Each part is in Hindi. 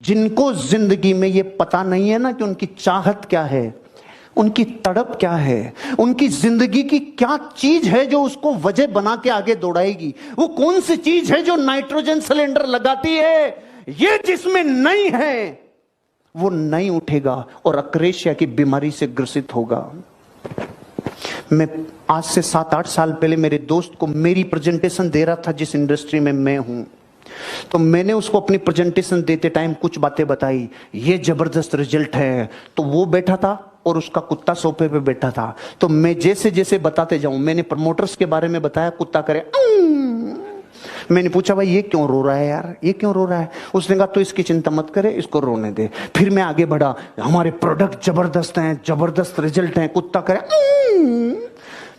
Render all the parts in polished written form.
जिनको जिंदगी में ये पता नहीं है ना कि उनकी चाहत क्या है, उनकी तड़प क्या है, उनकी जिंदगी की क्या चीज है जो उसको वजह बना के आगे दौड़ाएगी, वो कौन सी चीज है जो नाइट्रोजन सिलेंडर लगाती है, ये जिसमें नहीं है वो नहीं उठेगा और अक्रेशिया की बीमारी से ग्रसित होगा। मैं आज से 7-8 साल पहले मेरे दोस्त को मेरी प्रेजेंटेशन दे रहा था जिस इंडस्ट्री में मैं हूं, तो मैंने उसको अपनी प्रेजेंटेशन देते टाइम कुछ बातें बताई, ये जबरदस्त रिजल्ट है। तो वो बैठा था और उसका कुत्ता सोफे पे बैठा था, तो मैं जैसे जैसे बताते जाऊं, मैंने प्रमोटर्स के बारे में बताया, कुत्ता करे मैंने पूछा भाई ये क्यों रो रहा है यार, ये क्यों रो रहा है? उसने कहा तो इसकी चिंता मत करे, इसको रोने दे। फिर मैं आगे बढ़ा, हमारे प्रोडक्ट जबरदस्त हैं, जबरदस्त रिजल्ट हैं, कुत्ता करे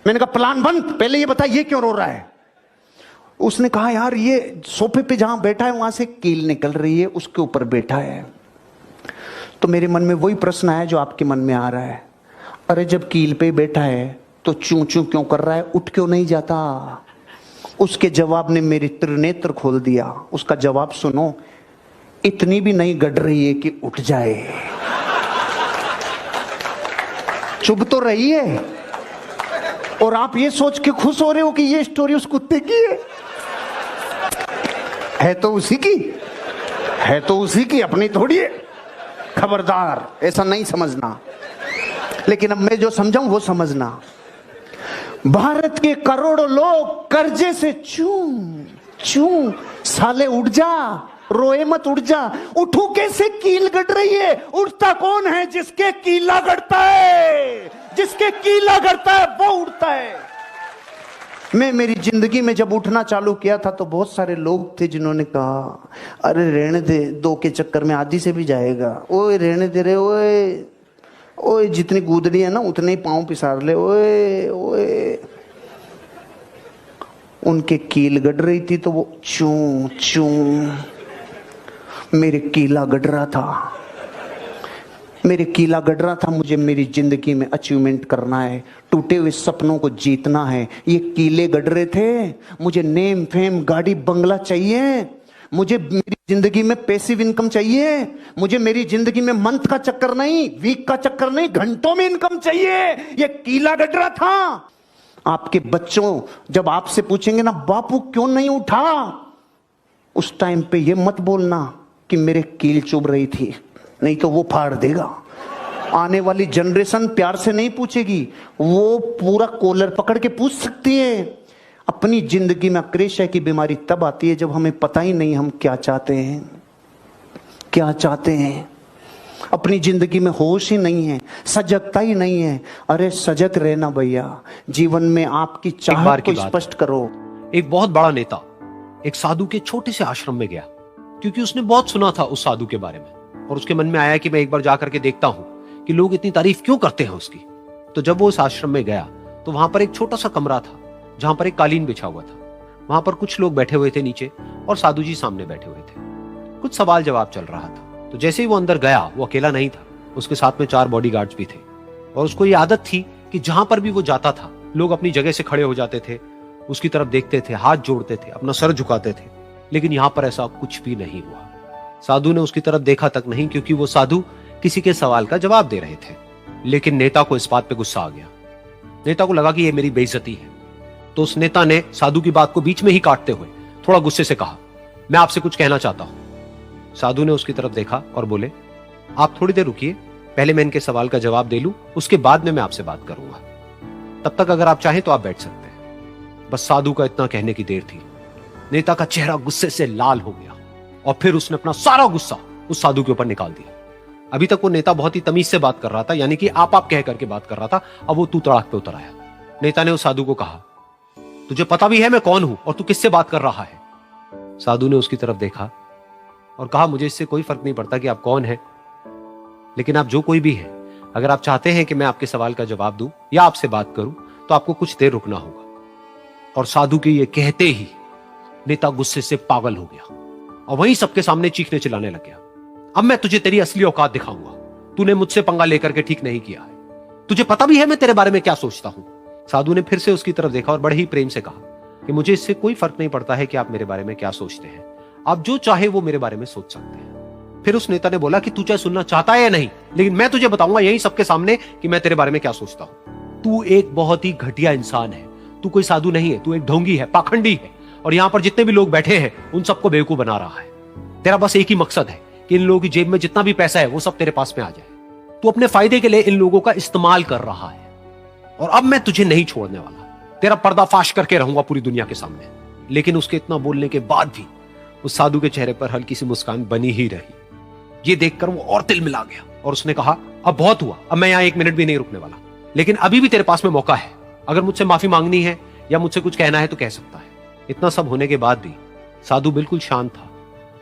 मैंने कहा प्लान बंद, पहले ये बता ये क्यों रो रहा है? उसने कहा यार ये सोफे पे जहां बैठा है वहां से कील निकल रही है, उसके ऊपर बैठा है। तो मेरे मन में वही प्रश्न आया जो आपके मन में आ रहा है, अरे जब कील पे बैठा है तो चूं चूं क्यों कर रहा है, उठ क्यों नहीं जाता? उसके जवाब ने मेरे त्रिनेत्र खोल दिया। उसका जवाब सुनो, इतनी भी नहीं गड़ रही है कि उठ जाए। चुभ तो रही है और आप ये सोच के खुश हो रहे हो कि ये स्टोरी उस कुत्ते की है तो उसी की है, तो उसी की, अपनी थोड़ी है। खबरदार ऐसा नहीं समझना, लेकिन अब मैं जो समझाऊं वो समझना। भारत के करोड़ों लोग कर्जे से चूं चूं, साले उठ जा, रोए मत, उठ जा। उठू कैसे, कील गड़ रही है। उठता कौन है? जिसके कीला गड़ता है, जिसके कीला गड़ता है वो उठता है। मैं मेरी जिंदगी में जब उठना चालू किया था तो बहुत सारे लोग थे जिन्होंने कहा अरे रहने दे, 2 के चक्कर में आधी से भी जाएगा, ओए रहने दे रे, ओए ओए जितनी गूदड़ी है ना उतने ही पांव पिसार ले, ओए ओए। उनके कील गड़ रही थी तो वो चूं चूं, मेरे कीला गड़ रहा था, मेरे कीला गड़ रहा था। मुझे मेरी जिंदगी में अचीवमेंट करना है, टूटे हुए सपनों को जीतना है। ये कीले गड़ रहे थे, मुझे नेम फेम गाड़ी बंगला चाहिए, मुझे मेरी जिंदगी में पैसिव इनकम चाहिए, मुझे मेरी जिंदगी में मंथ का चक्कर नहीं, वीक का चक्कर नहीं, घंटों में इनकम चाहिए। ये कीला गड़ रहा था। आपके बच्चों जब आपसे पूछेंगे ना बापू क्यों नहीं उठा, उस टाइम पे ये मत बोलना कि मेरे कील चुभ रही थी, नहीं तो वो फाड़ देगा। आने वाली जनरेशन प्यार से नहीं पूछेगी, वो पूरा कॉलर पकड़ के पूछ सकती है। अपनी जिंदगी में अक्रेशिया की बीमारी तब आती है जब हमें पता ही नहीं हम क्या चाहते हैं, क्या चाहते हैं। अपनी जिंदगी में होश ही नहीं है, सजगता ही नहीं है। अरे सजग रहना भैया, जीवन में आपकी चाहत को स्पष्ट करो। एक बहुत बड़ा नेता एक साधु के छोटे से आश्रम में गया, क्योंकि उसने बहुत सुना था उस साधु के बारे में, और उसके मन में आया कि मैं एक बार जाकर के देखता हूं कि लोग इतनी तारीफ क्यों करते हैं उसकी। तो जब वो उस आश्रम में गया तो वहां पर एक छोटा सा कमरा था जहां पर एक कालीन बिछा हुआ था। वहां पर कुछ लोग बैठे हुए थे नीचे और साधु जी सामने बैठे हुए थे। कुछ सवाल जवाब चल रहा था। तो जैसे ही वो अंदर गया, वो अकेला नहीं था, उसके साथ में 4 बॉडीगार्ड्स भी थे, और उसको ये आदत थी कि जहां पर भी वो जाता था लोग अपनी जगह से खड़े हो जाते थे, उसकी तरफ देखते थे, हाथ जोड़ते थे, अपना सर झुकाते थे। लेकिन यहां पर ऐसा कुछ भी नहीं हुआ। साधु ने उसकी तरफ देखा तक नहीं, क्योंकि वो साधु किसी के सवाल का जवाब दे रहे थे। लेकिन नेता को इस बात पे गुस्सा आ गया। नेता को लगा कि ये मेरी बेइज्जती है। तो उस नेता ने साधु की बात को बीच में ही काटते हुए थोड़ा गुस्से से कहा, मैं आपसे कुछ कहना चाहता हूं। साधु ने उसकी तरफ देखा और बोले, आप थोड़ी देर रुकिए, पहले मैं इनके सवाल का जवाब दे लूं, उसके बाद में मैं आपसे बात करूंगा। तब तक अगर आप चाहें तो आप बैठ सकते हैं। बस साधु का इतना कहने की देर थी। नेता का चेहरा गुस्से से लाल हो गया और फिर उसने अपना सारा गुस्सा उस साधु के ऊपर निकाल दिया। अभी तक वो नेता बहुत ही तमीज से बात कर रहा था, यानी कि आप कह करके बात कर रहा था। अब वो तू तड़ाक पे उतर आया। नेता ने उस साधु को कहा, तुझे पता भी है मैं कौन हूं और तू किससे बात कर रहा है? साधु ने उसकी तरफ देखा और कहा, मुझे इससे कोई फर्क नहीं पड़ता कि आप कौन हैं, लेकिन आप जो कोई भी हैं, अगर आप चाहते हैं कि मैं आपके सवाल का जवाब दूं या आपसे बात करूं तो आपको कुछ देर रुकना होगा। और साधु के ये कहते ही नेता गुस्से से पागल हो गया और वहीं सबके सामने चीखने चिल्लाने लग गया, अब मैं तुझे तेरी असली औकात दिखाऊंगा। तूने मुझसे पंगा लेकर के ठीक नहीं किया है, तुझे पता भी है मैं तेरे बारे में क्या सोचता हूं। साधु ने फिर से उसकी तरफ देखा और बड़े ही प्रेम से कहा कि मुझे इससे कोई फर्क नहीं पड़ता है कि आप मेरे बारे में क्या सोचते हैं, आप जो चाहे वो मेरे बारे में सोच सकते हैं। फिर उस नेता ने बोला कि तू चाहे सुनना चाहता है या नहीं, लेकिन मैं तुझे बताऊंगा यही सबके सामने कि मैं तेरे बारे में क्या सोचता हूं। तू एक बहुत ही घटिया इंसान है, तू कोई साधु नहीं है, तू एक ढोंगी है, पाखंडी है, और यहां पर जितने भी लोग बैठे हैं उन सबको बेवकूफ बना रहा है। तेरा बस एक ही मकसद है कि इन लोगों की जेब में जितना भी पैसा है वो सब तेरे पास में आ जाए। तू अपने फायदे के लिए इन लोगों का इस्तेमाल कर रहा है, और अब मैं तुझे नहीं छोड़ने वाला, तेरा पर्दाफाश करके रहूंगा पूरी दुनिया के सामने। लेकिन उसके इतना बोलने के बाद भी उस साधु के चेहरे पर हल्की सी मुस्कान बनी ही रही। ये देखकर वो और तिल मिला गया और उसने कहा, अब बहुत हुआ, अब मैं यहां एक मिनट भी नहीं रुकने वाला, लेकिन अभी भी तेरे पास में मौका है, अगर मुझसे माफी मांगनी है या मुझसे कुछ कहना है तो कह सकता है। इतना सब होने के बाद भी साधु बिल्कुल शांत था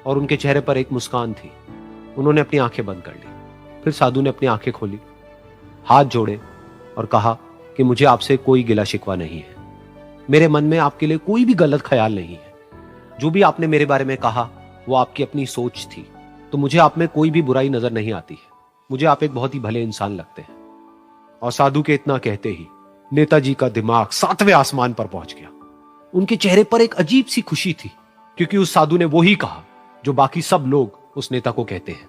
और उनके चेहरे पर एक मुस्कान थी। उन्होंने अपनी आंखें बंद कर ली। फिर साधु ने अपनी आंखें खोली, हाथ जोड़े और कहा कि मुझे आपसे कोई गिला शिकवा नहीं है, मेरे मन में आपके लिए कोई भी गलत ख्याल नहीं है। जो भी आपने मेरे बारे में कहा वो आपकी अपनी सोच थी, तो मुझे आप में कोई भी बुराई नजर नहीं आती है। मुझे आप एक बहुत ही भले इंसान लगते हैं। और साधु के इतना कहते ही नेताजी का दिमाग 7वें आसमान पर पहुंच गया। उनके चेहरे पर एक अजीब सी खुशी थी, क्योंकि उस साधु ने वो ही कहा जो बाकी सब लोग उस नेता को कहते हैं।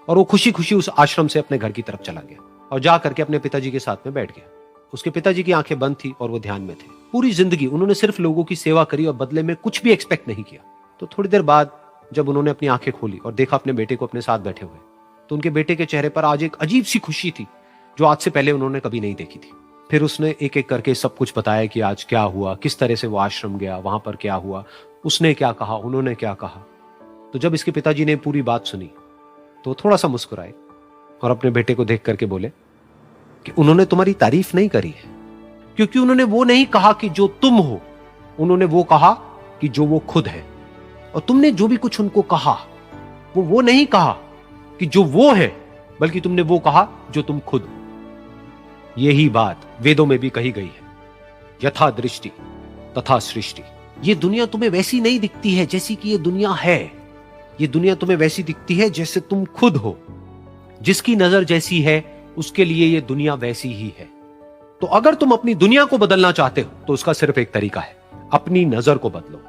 और वो खुशी खुशी उस आश्रम से अपने घर की तरफ चला गया और जा करके अपने पिताजी के साथ में बैठ गया। उसके पिताजी की आंखें बंद थी और वो ध्यान में थे। पूरी जिंदगी उन्होंने सिर्फ लोगों की सेवा करी और बदले में कुछ भी एक्सपेक्ट नहीं किया। तो थोड़ी देर बाद जब उन्होंने अपनी आंखें खोली और देखा अपने बेटे को अपने साथ बैठे हुए, तो उनके बेटे के चेहरे पर आज एक अजीब सी खुशी थी जो आज से पहले उन्होंने कभी नहीं देखी थी। फिर उसने एक एक करके सब कुछ बताया कि आज क्या हुआ, किस तरह से वो आश्रम गया, वहां पर क्या हुआ, उसने क्या कहा, उन्होंने क्या कहा। तो जब इसके पिताजी ने पूरी बात सुनी तो थोड़ा सा मुस्कुराए और अपने बेटे को देख करके बोले कि उन्होंने तुम्हारी तारीफ नहीं करी है, क्योंकि उन्होंने वो नहीं कहा कि जो तुम हो, उन्होंने वो कहा कि जो वो खुद है। और तुमने जो भी कुछ उनको कहा वो नहीं कहा कि जो वो है, बल्कि तुमने वो कहा जो तुम खुद हो। यही बात वेदों में भी कही गई है, यथा दृष्टि तथा सृष्टि। ये दुनिया तुम्हें वैसी नहीं दिखती है जैसी कि ये दुनिया है। ये दुनिया तुम्हें वैसी दिखती है जैसे तुम खुद हो। जिसकी नजर जैसी है उसके लिए ये दुनिया वैसी ही है। तो अगर तुम अपनी दुनिया को बदलना चाहते हो तो उसका सिर्फ एक तरीका है, अपनी नजर को बदलो।